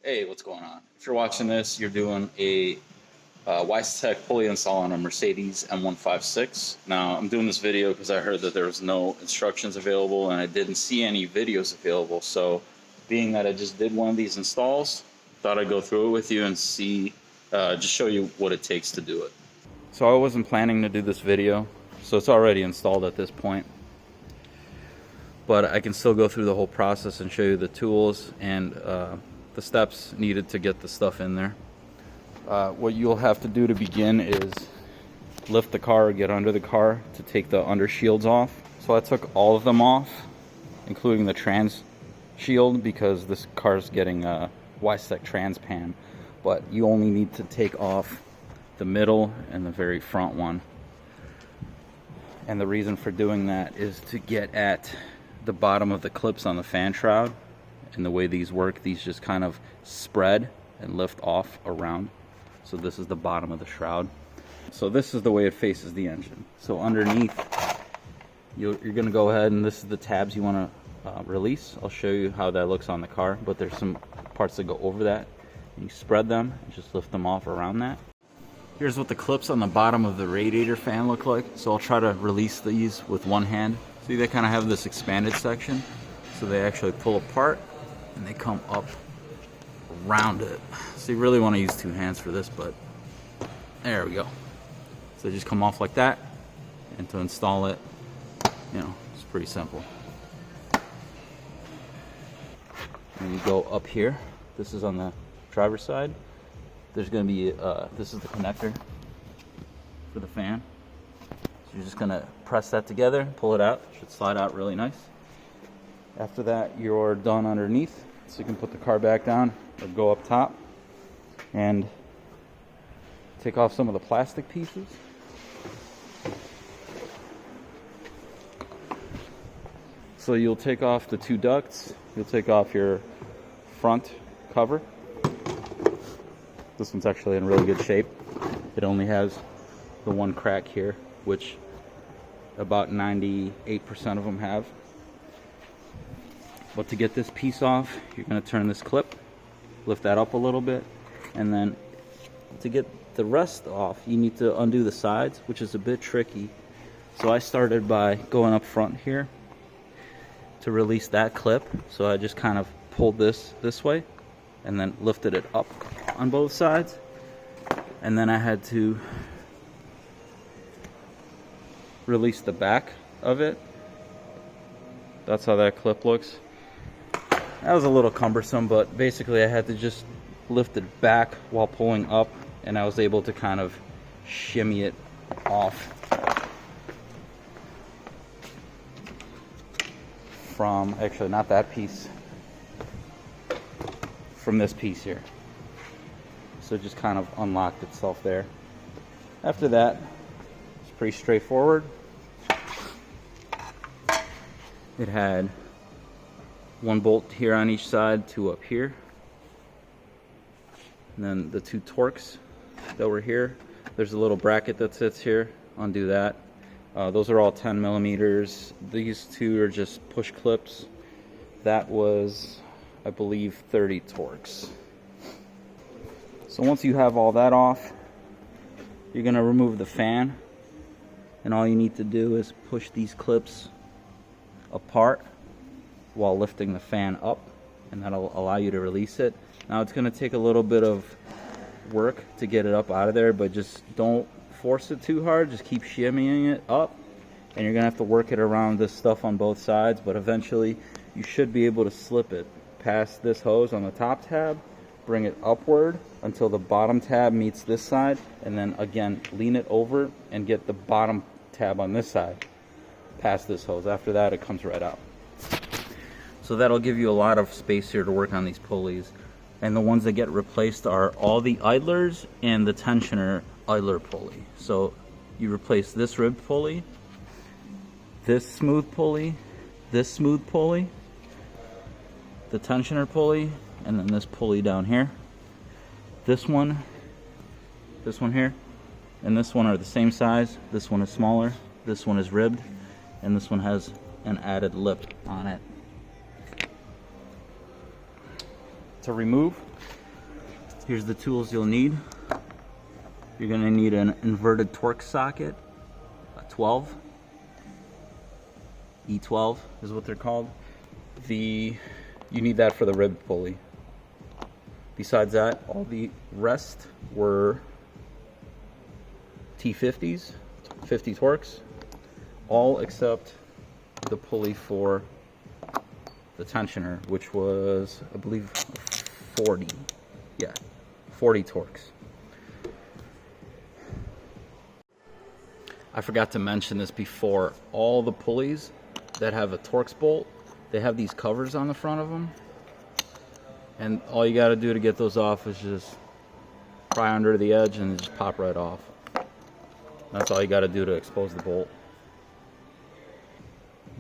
Hey, what's going on? If you're watching this, you're doing a WEISTEC pulley install on a Mercedes m156. Now, I'm doing this video because I heard that there was no instructions available and I didn't see any videos available. So, being that I just did one of these installs, thought I'd go through it with you and see, just show you what it takes to do it. So I wasn't planning to do this video, so it's already installed at this point. But I can still go through the whole process and show you the tools and the steps needed to get the stuff in there. What you'll have to do to begin is lift the car or get under the car to take the undershields off. So I took all of them off, including the trans shield, because this car's getting a WEISTEC trans pan. But you only need to take off the middle and the very front one. And the reason for doing that is to get at the bottom of the clips on the fan shroud. And the way these work, these just kind of spread and lift off around. So this is the bottom of the shroud. So this is the way it faces the engine. So underneath, you're going to go ahead, and this is the tabs you want to release. I'll show you how that looks on the car, but there's some parts that go over that. You spread them and just lift them off around that. Here's what the clips on the bottom of the radiator fan look like. So I'll try to release these with one hand. See, they kind of have this expanded section, so they actually pull apart and they come up around it. So you really want to use two hands for this, but there we go. So they just come off like that, and to install it, you know, it's pretty simple. And you go up here. This is on the driver's side. There's going to be, this is the connector for the fan. So you're just going to press that together, pull it out. It should slide out really nice. After that, you're done underneath, so you can put the car back down or go up top and take off some of the plastic pieces. So you'll take off the two ducts, you'll take off your front cover. This one's actually in really good shape. It only has the one crack here, which about 98% of them have. But to get this piece off, you're going to turn this clip, lift that up a little bit, and then to get the rest off, you need to undo the sides, which is a bit tricky. So I started by going up front here to release that clip. So I just kind of pulled this way and then lifted it up on both sides. And then I had to release the back of it. That's how that clip looks. That was a little cumbersome, but basically I had to just lift it back while pulling up, and I was able to kind of shimmy it off from, actually not that piece, from this piece here. So it just kind of unlocked itself there. After that, it's pretty straightforward. It had one bolt here on each side, two up here, and then the two Torx that were here. There's a little bracket that sits here. Undo that. Those are all 10 millimeters. These two are just push clips. That was, I believe, 30 Torx. So once you have all that off, you're going to remove the fan, and all you need to do is push these clips apart while lifting the fan up, and that'll allow you to release it. Now it's going to take a little bit of work to get it up out of there, but just don't force it too hard. Just keep shimmying it up, and you're going to have to work it around this stuff on both sides, but eventually you should be able to slip it past this hose on the top tab, bring it upward until the bottom tab meets this side, and then again lean it over and get the bottom tab on this side past this hose. After that, it comes right out. So that'll give you a lot of space here to work on these pulleys. And the ones that get replaced are all the idlers and the tensioner idler pulley. So you replace this rib pulley, this smooth pulley, this smooth pulley, the tensioner pulley, and then this pulley down here. This one here, and this one are the same size. This one is smaller, this one is ribbed, and this one has an added lip on it. To remove, Here's the tools you'll need. You're gonna need an inverted torque socket, a 12. E12 is what they're called. You need that for the rib pulley. Besides that, all the rest were T50s, 50 torques, all except the pulley for the tensioner, which was, I believe, 40. Yeah, 40 torques. I forgot to mention this before. All the pulleys that have a Torx bolt, they have these covers on the front of them. And all you got to do to get those off is just pry under the edge and just pop right off. That's all you got to do to expose the bolt.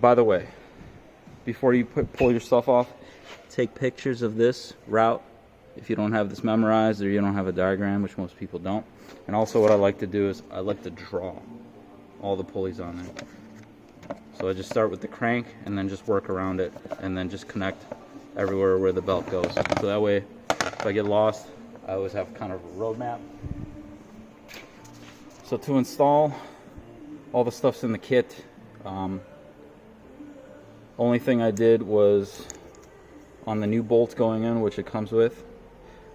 By the way, before you pull your stuff off, take pictures of this route if you don't have this memorized or you don't have a diagram, which most people don't. And also what I like to do is I like to draw all the pulleys on there. So I just start with the crank and then just work around it and then just connect everywhere where the belt goes. So that way, if I get lost, I always have kind of a road map. So to install, all the stuff's in the kit. Only thing I did was on the new bolts going in, which it comes with,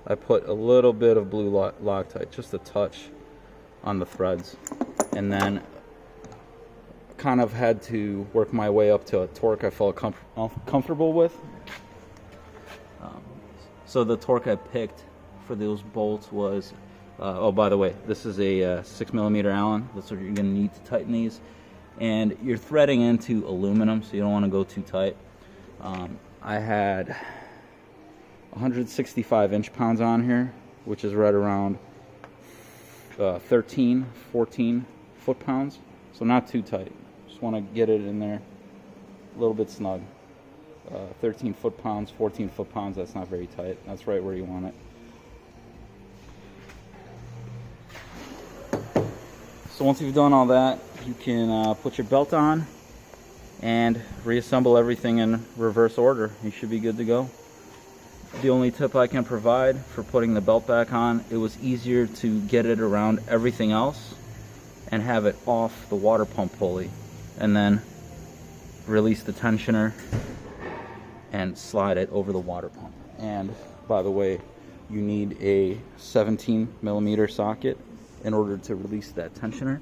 I put a little bit of blue Loctite, just a touch on the threads, and then kind of had to work my way up to a torque I felt comfortable with. So the torque I picked for those bolts was, oh, by the way, this is a 6mm Allen. That's what you're going to need to tighten these. And you're threading into aluminum, so you don't want to go too tight. I had 165 inch-pounds on here, which is right around 13, 14 foot-pounds. So not too tight. Just want to get it in there a little bit snug. 13 foot-pounds, 14 foot-pounds, that's not very tight. That's right where you want it. So once you've done all that, you can put your belt on and reassemble everything in reverse order. You should be good to go. The only tip I can provide for putting the belt back on, it was easier to get it around everything else and have it off the water pump pulley, and then release the tensioner and slide it over the water pump. And by the way, you need a 17mm socket in order to release that tensioner.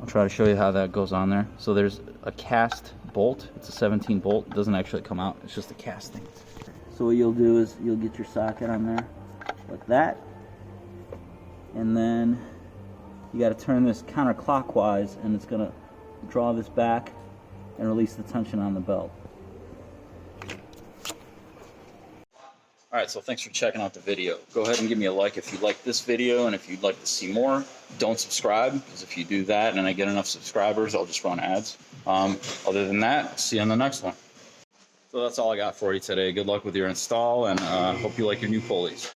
I'll try to show you how that goes on there. So there's a cast bolt. It's a 17 bolt. It doesn't actually come out. It's just a casting. So what you'll do is you'll get your socket on there like that. And then you got to turn this counterclockwise, and it's going to draw this back and release the tension on the belt. Alright, so thanks for checking out the video. Go ahead and give me a like if you like this video, and if you'd like to see more, don't subscribe, because if you do that and I get enough subscribers, I'll just run ads. Other than that, see you on the next one. So that's all I got for you today. Good luck with your install, and hope you like your new pulleys.